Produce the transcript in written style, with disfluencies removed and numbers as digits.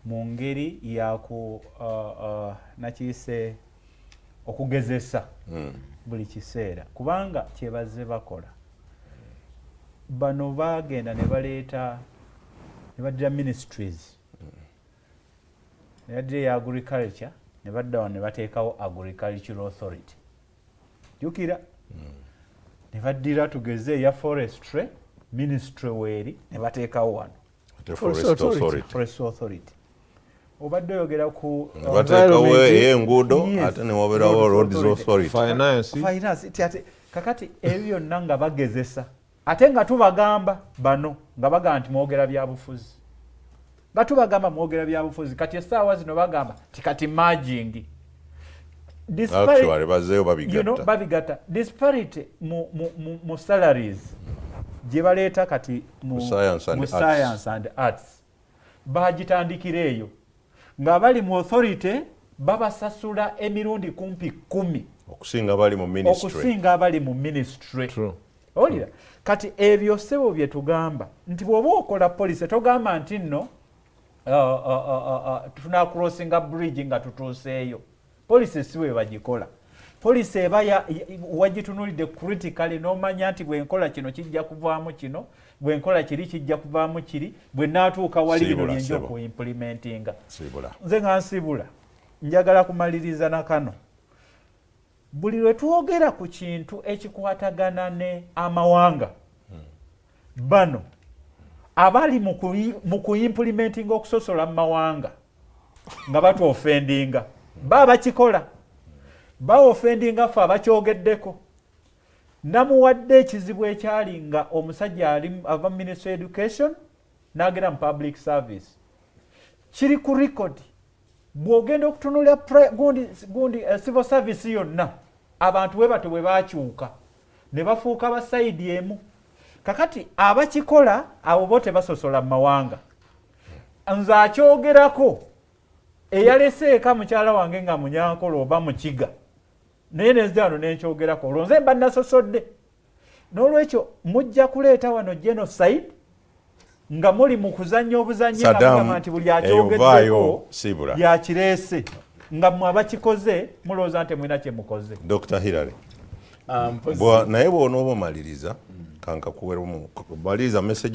mu ngeri ya ku nakiyise okugezesa buli kiseera kubanga kyebaze bakola bano bagenda ne baleeta ne baddira ministries ne baddira ya agriculture ne badda wano ne bateekawo agricultural authority jukira ne baddira tugeze eya forestry ministry weeri ne bateekawo wano forest authority obadde oyogera ku bateekawo enguudo ate ne wabeerawo roads authority finance ate kakati ebyo byonna nga bagezesa ate nga tubagamba bano nga bagamba nti mwogera byabufuzi nga tubagamba mwogera byabufuzi kati essaawa zino bagamba tikati merging babigata disparity mu salaries gye baleeta kati mu science and arts bagitandikira eyo nga bali mu authority babasasula emirundi kumpi 10 okusinga abali mu ministry olira kati ebyo sebo bye tugamba nti bw'oba okola police togamba nti nno tuna crossinga bridge nga tutuuseeyo police siwe bagikola police eba wagitunulidde critically n'omanya nti bwenkola kino kijja kuvaamu kino bwenkola kiri kijja kuvaamu kiri bwe naatuuka wali bino byenja okuimplementinga nze nga nsibula njagala kumaliriza na kano buli lwe twogera ku kintu ekikwatagana ne amawanga bano abali mu kuimplementinga okusosola mu mawanga nga batwofendinga bakikola baofendinga ffe abakyogeddeko namuwadde ekizibu ekyali nga omusajja ava Ministry of Education n'agenda mu public service kiri ku record bw'ogenda okutunulira gundi civil service yonna abantu bwe bato bwe bakyuka ne bafuuka basayidi emu kakati abakikola abo bo tebasosola mu mawanga nze akyogerako eyalese eka mukyala wange nga munyankolo oba mukiga naye nezano nenkyogerako olwo nze mba nasosodde n'olwekyo mujja kuleeta wano genocide nga muli mu kuzannya obuzannyi nga nti buli akyogeddeko yakireese nga mmwe abakikoze mulowooza nti mwina kye mukoze. Dr. Hillary naye bw'onooba omaliriza kankakuweramu maliriza message